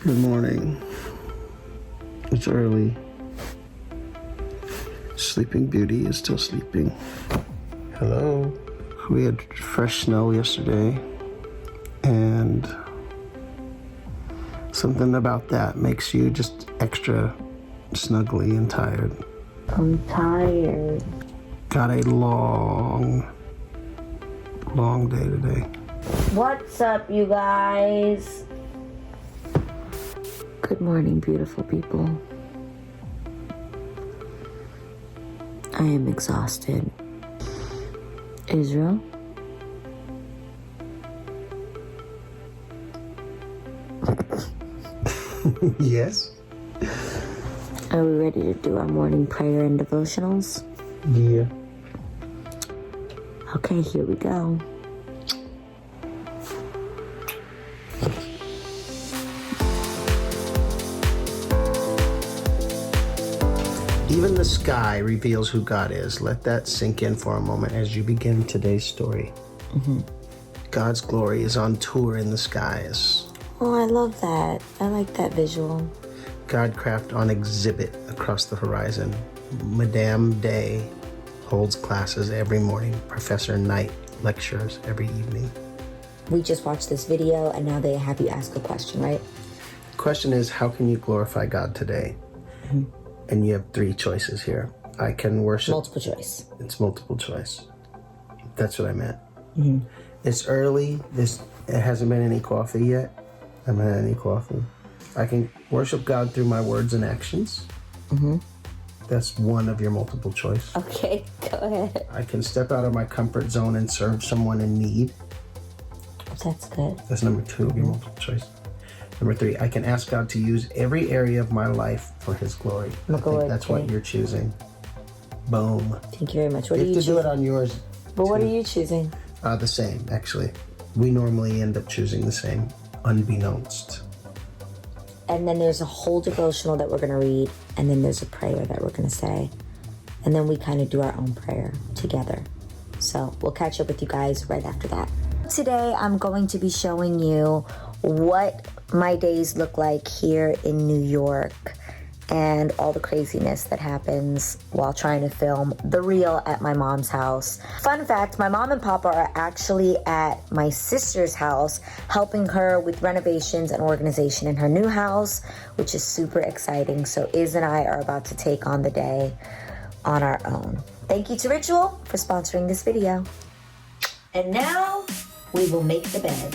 Good morning. It's early. Sleeping Beauty is still sleeping. Hello. We had fresh snow yesterday, and something about that makes you just extra snuggly and tired. I'm tired. Got a long day today. What's up, you guys? Good morning, beautiful people. I am exhausted. Israel? Yes? Are we ready to do our morning prayer and devotionals? Yeah. Okay, here we go. Even the sky reveals who God is. Let that sink in for a moment as you begin today's story. God's glory is on tour in the skies. Oh, I love that. I like that visual. Godcraft on exhibit across the horizon. Madame Day holds classes every morning. Professor Knight lectures every evening. We just watched this video and now they have you ask a question, right? The question is, how can you glorify God today? And you have three choices here. I can worship. Multiple choice. It's multiple choice. That's what I meant. It's early. It hasn't been any coffee yet. I haven't had any coffee. I can worship God through my words and actions. That's one of your multiple choice. Okay, go ahead. I can step out of my comfort zone and serve someone in need. That's good. That's number two of your multiple choice. Number three, I can ask God to use every area of my life for His glory. I think that's what you're choosing. Boom. Thank you very much. What You are you have to do choosing? it on yours. But what are you choosing? The same, actually. We normally end up choosing the same, unbeknownst. And then there's a whole devotional that we're going to read. And then there's a prayer that we're going to say. And then we kind of do our own prayer together. So we'll catch up with you guys right after that. Today, I'm going to be showing you what my days look like here in New York and all the craziness that happens while trying to film The Real at my mom's house. Fun fact, my mom and papa are actually at my sister's house helping her with renovations and organization in her new house, which is super exciting. So Iz and I are about to take on the day on our own. Thank you to Ritual for sponsoring this video. And now we will make the bed.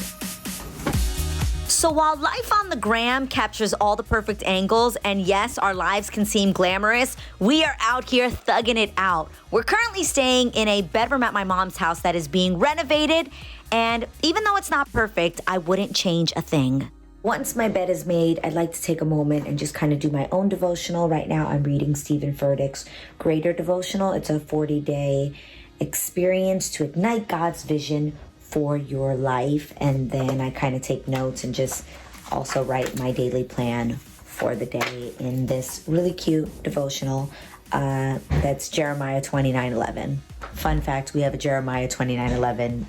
So while life on the gram captures all the perfect angles, and yes, our lives can seem glamorous, we are out here thugging it out. We're currently staying in a bedroom at my mom's house that is being renovated, and even though it's not perfect, I wouldn't change a thing. Once my bed is made, I'd like to take a moment and just kind of do my own devotional. Right now, I'm reading Stephen Furtick's Greater Devotional. It's a 40-day experience to ignite God's vision for your life. And then I kind of take notes and just also write my daily plan for the day in this really cute devotional. That's Jeremiah 29:11. Fun fact, we have a Jeremiah 29:11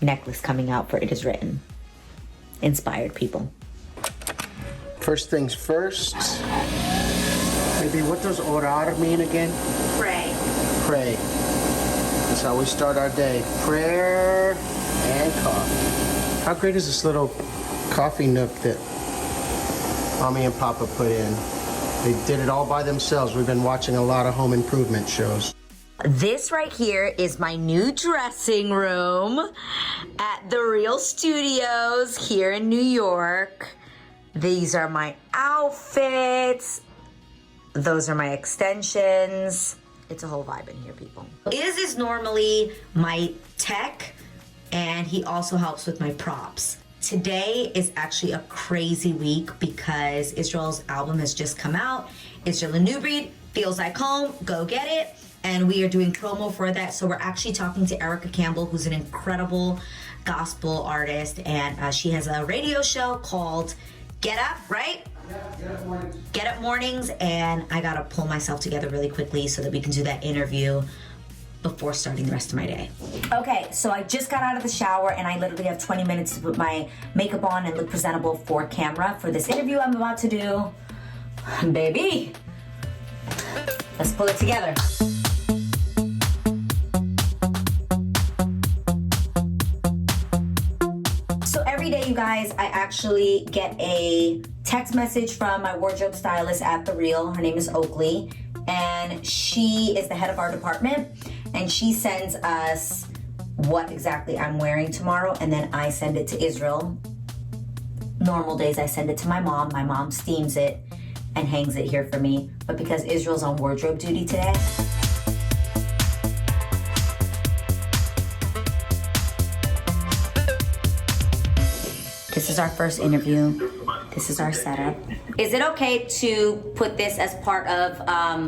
necklace coming out for It Is Written. Inspired people. First things first. Maybe what does orar mean again? Pray. Pray. That's how we start our day. Prayer and coffee. How great is this little coffee nook that Mommy and Papa put in? They did it all by themselves. We've been watching a lot of home improvement shows. This right here is my new dressing room at The Real Studios here in New York. These are my outfits. Those are my extensions. It's a whole vibe in here, people. Iz is normally my tech, and he also helps with my props. Today is actually a crazy week because Israel's album has just come out. Israel and New Breed, Feels Like Home, go get it. And we are doing promo for that. So we're actually talking to Erica Campbell, who's an incredible gospel artist. And she has a radio show called Get Up, right? Get Up Mornings. And I got to pull myself together really quickly so that we can do that interview before starting the rest of my day. Okay, so I just got out of the shower and I literally have 20 minutes to put my makeup on and look presentable for camera for this interview I'm about to do. Baby, let's pull it together. So every day, you guys, I actually get a text message from my wardrobe stylist at The Real. Her name is Oakley, and she is the head of our department, and she sends us what exactly I'm wearing tomorrow, and then I send it to Israel. Normal days, I send it to my mom. My mom steams it and hangs it here for me, but because Israel's on wardrobe duty today, this is our first interview. This is our setup. Is it okay to put this as part of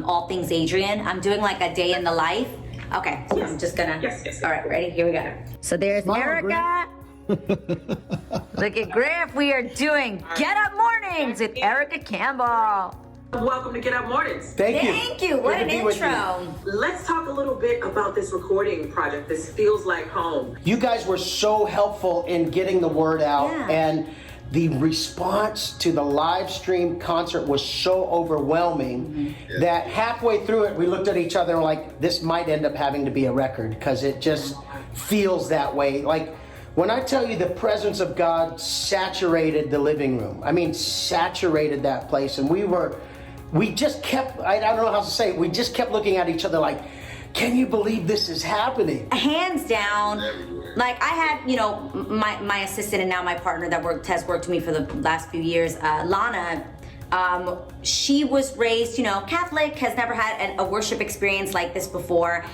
All Things Adrienne? I'm doing like a day in the life. Okay, so I'm just gonna. Yes. All right, ready? Here we go. So there's Erica. Look at Griff. We are doing Get Up Mornings with Erica Campbell. Welcome to Get Up Mornings. Thank you. What an intro. Let's talk a little bit about this recording project. This feels like home. You guys were so helpful in getting the word out, Yeah. and the response to the live stream concert was so overwhelming that halfway through it, we looked at each other and were like, this might end up having to be a record, because it just feels that way. Like, when I tell you the presence of God saturated the living room, I mean, saturated that place, and we just kept, I don't know how to say it, we just kept looking at each other like, can you believe this is happening? Hands down, like I had, my assistant and now my partner that has worked with me for the last few years, Lana. She was raised, Catholic, has never had a worship experience like this before.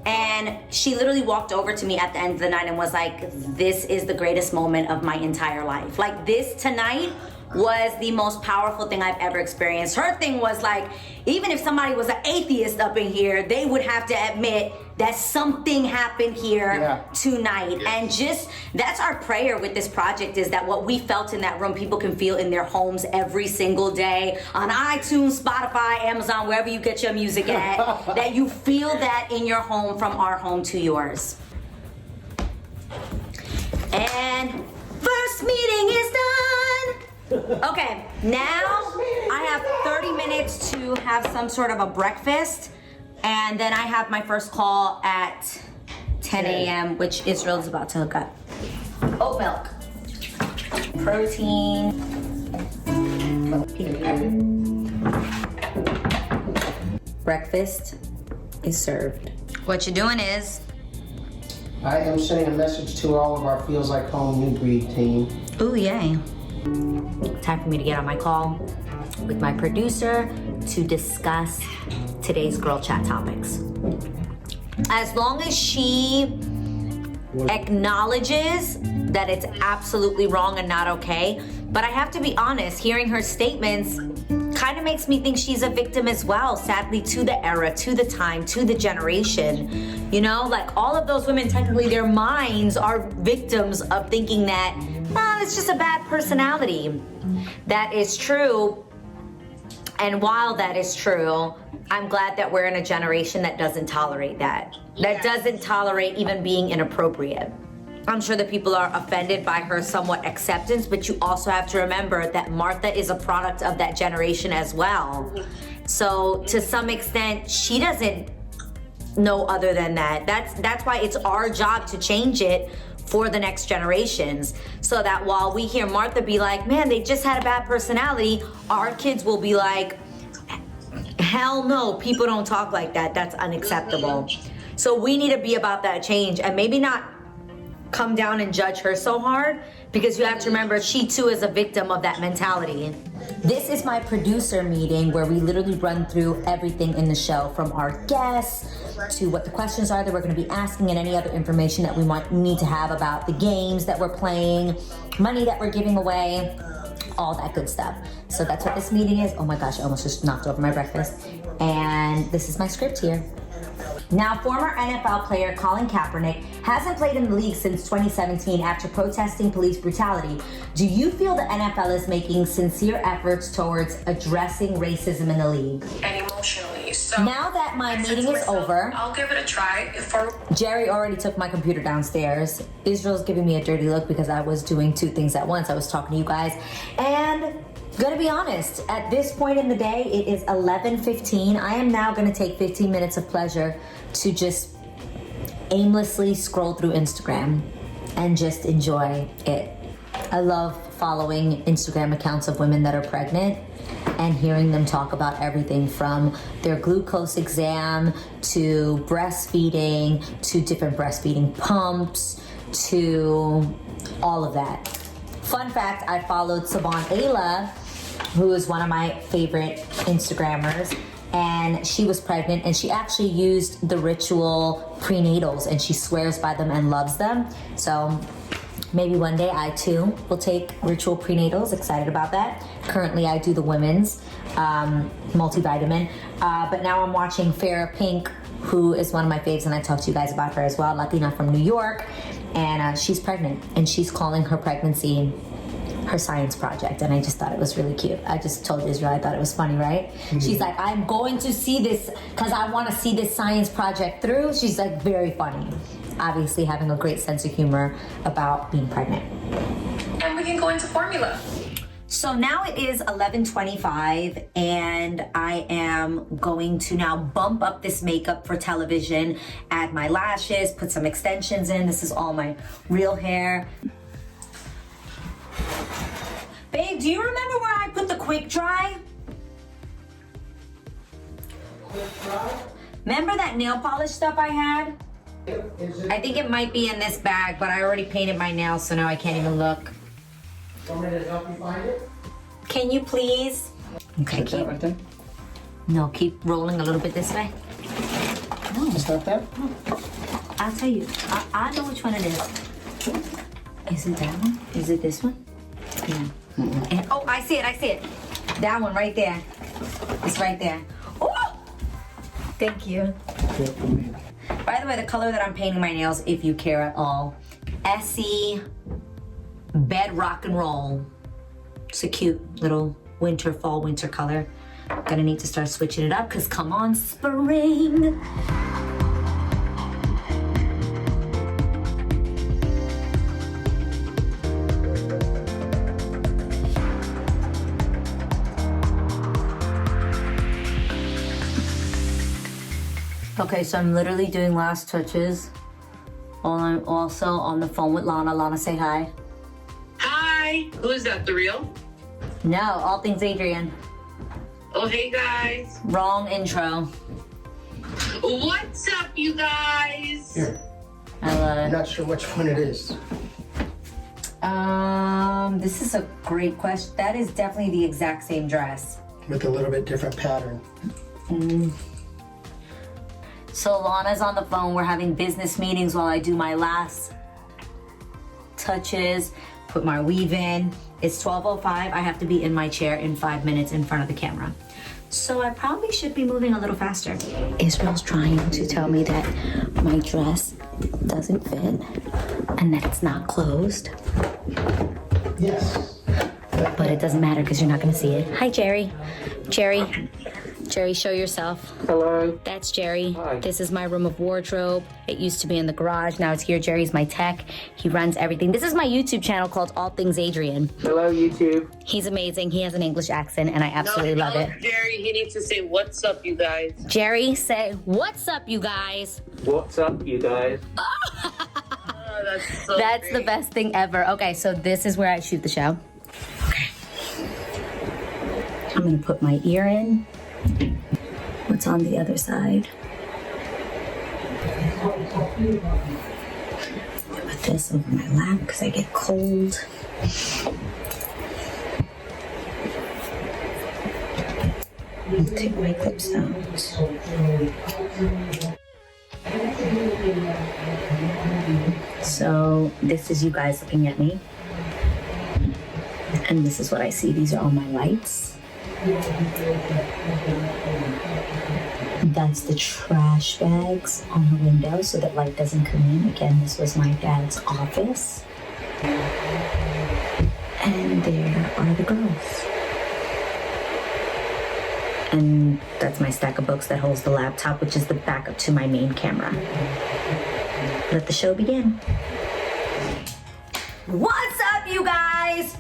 And she literally walked over to me at the end of the night and was like, this is the greatest moment of my entire life. Like, this tonight was the most powerful thing I've ever experienced. Her thing was like, even if somebody was an atheist up in here, they would have to admit that something happened here tonight. And just, that's our prayer with this project, is that what we felt in that room, people can feel in their homes every single day, on iTunes, Spotify, Amazon, wherever you get your music at, that you feel that in your home, from our home to yours. And first meeting is done. Okay, now I have 30 minutes to have some sort of a breakfast, and then I have my first call at 10 a.m., which Israel is about to hook up. Oat milk, protein, breakfast is served. What you're doing is, I am sending a message to all of our Feels Like Home New Breed team. ooh, yay. Time for me to get on my call with my producer to discuss today's girl chat topics. As long as she acknowledges that it's absolutely wrong and not okay, but I have to be honest, hearing her statements kind of makes me think she's a victim as well, sadly, to the era, to the time, to the generation. Like all of those women, technically their minds are victims of thinking that, it's just a bad personality. That is true. And while that is true, I'm glad that we're in a generation that doesn't tolerate that. That doesn't tolerate even being inappropriate. I'm sure that people are offended by her somewhat acceptance, but you also have to remember that Martha is a product of that generation as well. So to some extent, she doesn't know other than that. That's why it's our job to change it for the next generations, so that while we hear Martha be like, man, they just had a bad personality, our kids will be like, hell no, people don't talk like that. That's unacceptable. So we need to be about that change, and maybe not come down and judge her so hard, because you have to remember she too is a victim of that mentality. This is my producer meeting where we literally run through everything in the show, from our guests to what the questions are that we're going to be asking, and any other information that we need to have about the games that we're playing, money that we're giving away, all that good stuff. So that's what this meeting is. Oh my gosh, I almost just knocked over my breakfast. And this is my script here. Now, former NFL player Colin Kaepernick hasn't played in the league since 2017 after protesting police brutality. Do you feel the NFL is making sincere efforts towards addressing racism in the league? And emotionally, me. So now that my I said meeting to is myself, over, I'll give it a try. Jerry already took my computer downstairs. Israel's giving me a dirty look because I was doing two things at once. I was talking to you guys and gonna be honest, at this point in the day, it is 11:15. I am now gonna take 15 minutes of pleasure to just aimlessly scroll through Instagram and just enjoy it. I love following Instagram accounts of women that are pregnant and hearing them talk about everything from their glucose exam to breastfeeding to different breastfeeding pumps to all of that. Fun fact, I followed Savon Ayla, who is one of my favorite Instagrammers, and she was pregnant and she actually used the Ritual prenatals and she swears by them and loves them. So maybe one day I too will take Ritual prenatals. Excited about that. Currently I do the women's multivitamin, but now I'm watching Farrah Pink, who is one of my faves, and I talked to you guys about her as well, Latina from New York, and she's pregnant and she's calling her pregnancy her science project, and I just thought it was really cute. I just told Israel I thought it was funny, right? Mm-hmm. She's like, I'm going to see this because I want to see this science project through. She's like very funny. Obviously having a great sense of humor about being pregnant. And we can go into formula. So now it is 11:25 and I am going to now bump up this makeup for television, add my lashes, put some extensions in. This is all my real hair. Babe, do you remember where I put the quick dry? Remember that nail polish stuff I had? I think it might be in this bag, but I already painted my nails, so now I can't even look. Want me to help you find it? Can you please? Okay, keep. Right there? No, keep rolling a little bit this way. No. Just like that? I'll tell you. I know which one it is. Is it that one? Is it this one? Yeah. Mm-hmm. And, oh, I see it. I see it. That one right there. It's right there. Oh! Thank you. By the way, the color that I'm painting my nails, if you care at all, Essie Bed Rock and Roll. It's a cute little fall winter color. Gonna need to start switching it up because come on, spring. Okay, so I'm literally doing last touches. I'm also on the phone with Lana. Lana, say hi. Hi, who is that, the real? No, all things Adrienne. Oh, hey guys. Wrong intro. What's up, you guys? Here. I love I'm it. not sure which one it is. This is a great question. That is definitely the exact same dress. With a little bit different pattern. So Lana's on the phone. We're having business meetings while I do my last touches, put my weave in. It's 12:05. I have to be in my chair in 5 minutes in front of the camera. So I probably should be moving a little faster. Israel's trying to tell me that my dress doesn't fit and that it's not closed. Yes. But it doesn't matter because you're not gonna see it. Hi, Jerry. Jerry, show yourself. Hello. That's Jerry. Hi. This is my room of wardrobe. It used to be in the garage. Now it's here. Jerry's my tech. He runs everything. This is my YouTube channel called All Things Adrienne. Hello, YouTube. He's amazing. He has an English accent and I absolutely love it. Jerry, he needs to say, what's up, you guys? Jerry, say, what's up, you guys? What's up, you guys? Oh, that's so That's great. the best thing ever. Okay, so this is where I shoot the show. Okay. I'm gonna put my ear in. What's on the other side? Put this over my lap because I get cold. Take my clips out. So this is you guys looking at me. And this is what I see. These are all my lights. That's the trash bags on the window so that light doesn't come in. Again, this was my dad's office. And there are the girls. And that's my stack of books that holds the laptop, which is the backup to my main camera. Let the show begin. What's up, you guys?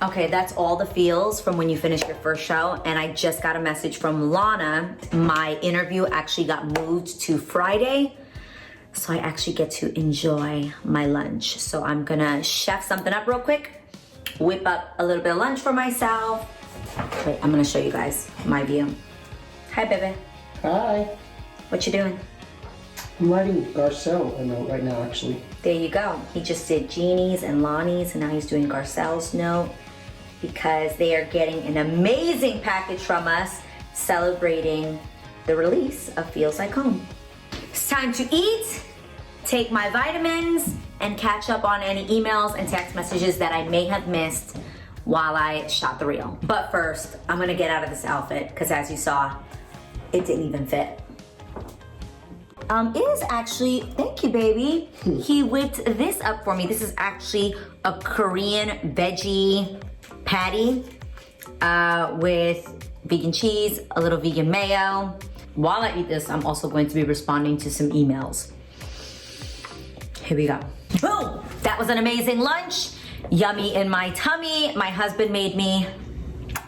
Okay, that's all the feels from when you finish your first show. And I just got a message from Lana. My interview actually got moved to Friday. So I actually get to enjoy my lunch. So I'm gonna chef something up real quick, whip up a little bit of lunch for myself. Wait, I'm gonna show you guys my view. Hi, baby. Hi. What you doing? I'm writing Garcelle a note right now, actually. There you go. He just did Jeannie's and Lonnie's, and now he's doing Garcelle's note because they are getting an amazing package from us celebrating the release of Feels Like Home. It's time to eat, take my vitamins, and catch up on any emails and text messages that I may have missed while I shot the reel. But first, I'm gonna get out of this outfit because as you saw, it didn't even fit. It is actually, thank you, baby. He whipped this up for me. This is actually a Korean veggie patty with vegan cheese, a little vegan mayo. While I eat this, I'm also going to be responding to some emails. Here we go. Boom! That was an amazing lunch. Yummy in my tummy. My husband made me.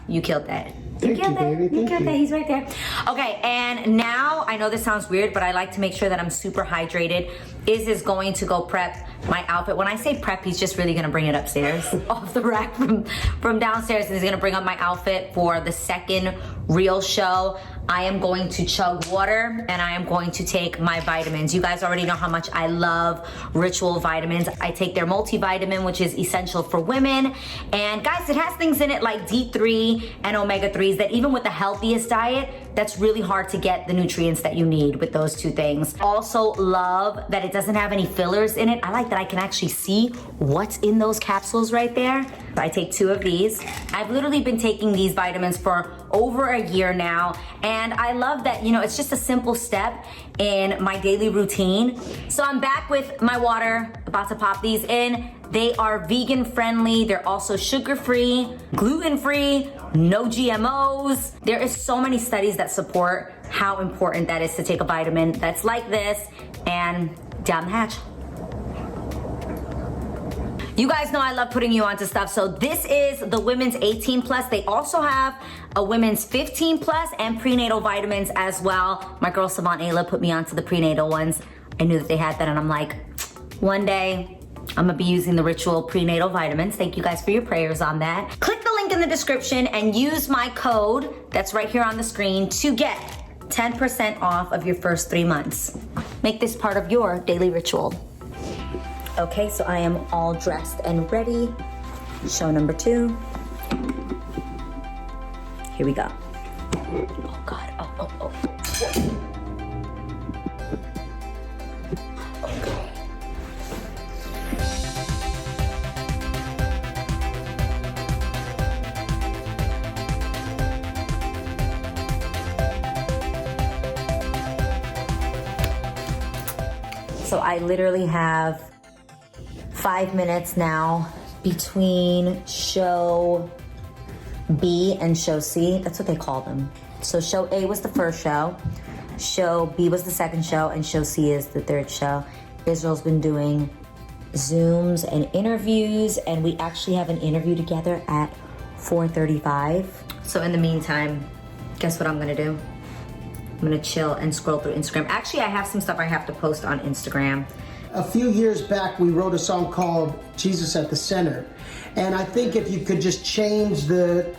You killed that. Thank you, baby. You Thank killed you. that. He's right there. Okay, and now I know this sounds weird, but I like to make sure that I'm super hydrated. Is going to go prep my outfit. When I say prep, he's just really gonna bring it upstairs off the rack from downstairs, and he's gonna bring up my outfit for the second real show. I am going to chug water and I am going to take my vitamins. You guys already know how much I love Ritual vitamins. I take their multivitamin, which is essential for women. And guys, it has things in it like D3 and omega-3s that even with the healthiest diet, that's really hard to get the nutrients that you need with those two things. Also love that it doesn't have any fillers in it. I like that I can actually see what's in those capsules right there. I take 2 of these. I've literally been taking these vitamins for over a year now, and I love that, you know, it's just a simple step in my daily routine. So I'm back with my water, about to pop these in. They are vegan friendly. They're also sugar free, gluten free, no GMOs. There is so many studies that support how important that is to take a vitamin that's like this, and down the hatch. You guys know I love putting you onto stuff. So this is the women's 18 plus. They also have a women's 15 plus and prenatal vitamins as well. My girl Savant Ayla put me onto the prenatal ones. I knew that they had that, and I'm like, one day I'm gonna be using the Ritual prenatal vitamins. Thank you guys for your prayers on that. Click the link in the description and use my code that's right here on the screen to get 10% off of your first 3 months. Make this part of your daily ritual. Okay, so I am all dressed and ready. Show number 2. Here we go. Oh God, oh. Okay. So I literally have 5 minutes now between show B and show C. That's what they call them. So show A was the first show, show B was the second show, and show C is the third show. Israel's been doing Zooms and interviews, and we actually have an interview together at 4:35. So in the meantime, guess what I'm gonna do? I'm gonna chill and scroll through Instagram. Actually, I have some stuff I have to post on Instagram. A few years back, we wrote a song called Jesus at the Center. And I think if you could just change the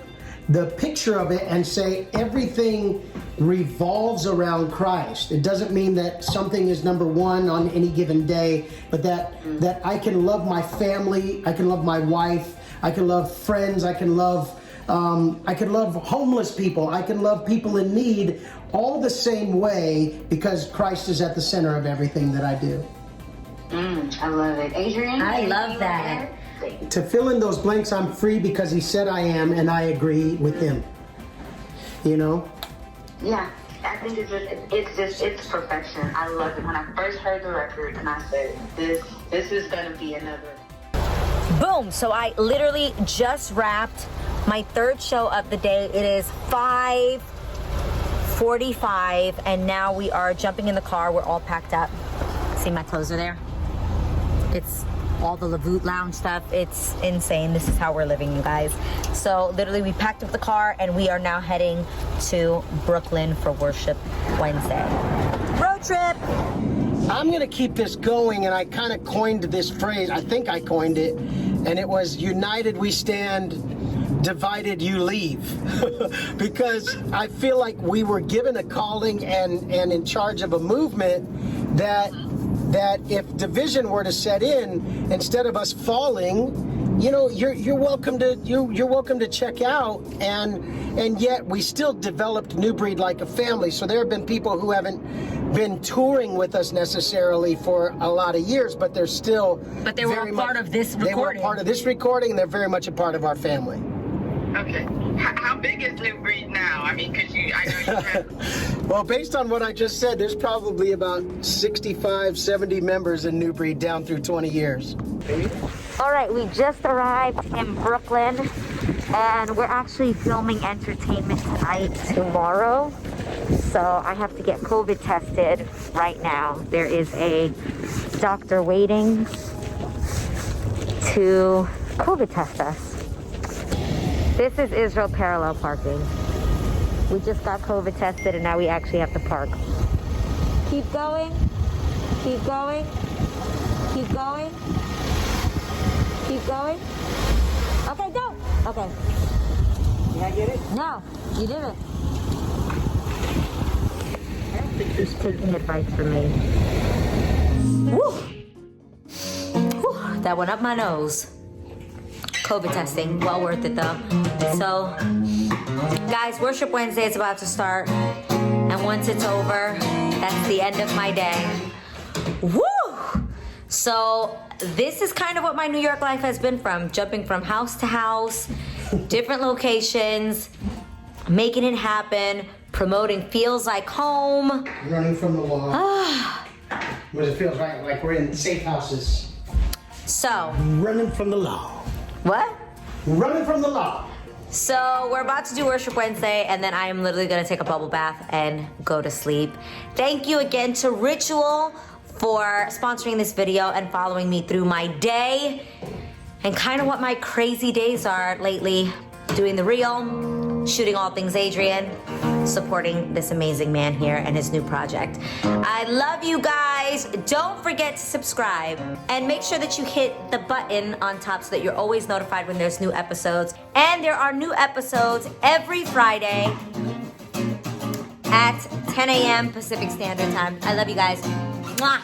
picture of it and say everything revolves around Christ. It doesn't mean that something is number one on any given day, but that I can love my family, I can love my wife, I can love friends, I can love homeless people, I can love people in need all the same way because Christ is at the center of everything that I do. I love it. Adrienne? I love that. To fill in those blanks, I'm free because he said I am, and I agree with him. You know? Yeah, I think it's perfection. I love it. When I first heard the record, and I said, this is gonna be another. Boom, so I literally just wrapped my third show of the day. It is 5 45, and now we are jumping in the car. We're all packed up. See, my clothes are there. It's all the Lavoot Lounge stuff. It's insane. This is how we're living, you guys. So literally we packed up the car and we are now heading to Brooklyn for Worship Wednesday. Road trip. I'm gonna keep this going, and I kind of coined this phrase. I think I coined it, and it was "United we stand, divided you leave," because I feel like we were given a calling and in charge of a movement that if division were to set in, instead of us falling, you know, you're welcome to check out, and yet we still developed New Breed like a family. So there have been people who haven't been touring with us necessarily for a lot of years, but they're still. But they were a part of this recording. They were a part of this recording, and they're very much a part of our family. Okay. How big is New Breed now? I mean, because I know you have... Well, based on what I just said, there's probably about 65, 70 members in New Breed down through 20 years. All right, we just arrived in Brooklyn, and we're actually filming entertainment tonight tomorrow. So I have to get COVID tested right now. There is a doctor waiting to COVID test us. This is Israel parallel parking. We just got COVID tested and now we actually have to park. Keep going. Keep going. Keep going. Keep going. Okay, go. Okay. Did I get it? No, you didn't. I don't think he's taking advice from me. Woo! Whew, that went up my nose. COVID testing, well worth it though. So, guys, Worship Wednesday is about to start. And once it's over, that's the end of my day. Woo! So, this is kind of what my New York life has been from. Jumping from house to house, different locations, making it happen, promoting Feels Like Home. Running from the law. What it feels like we're in safe houses. So. Running from the law. What? Running from the law. So we're about to do Worship Wednesday, and then I am literally gonna take a bubble bath and go to sleep. Thank you again to Ritual for sponsoring this video and following me through my day and kind of what my crazy days are lately. Doing the reel, shooting all things Adrienne, supporting this amazing man here and his new project. I love you guys. Don't forget to subscribe and make sure that you hit the button on top so that you're always notified when there's new episodes. And there are new episodes every Friday at 10 a.m. Pacific Standard Time. I love you guys. Mwah.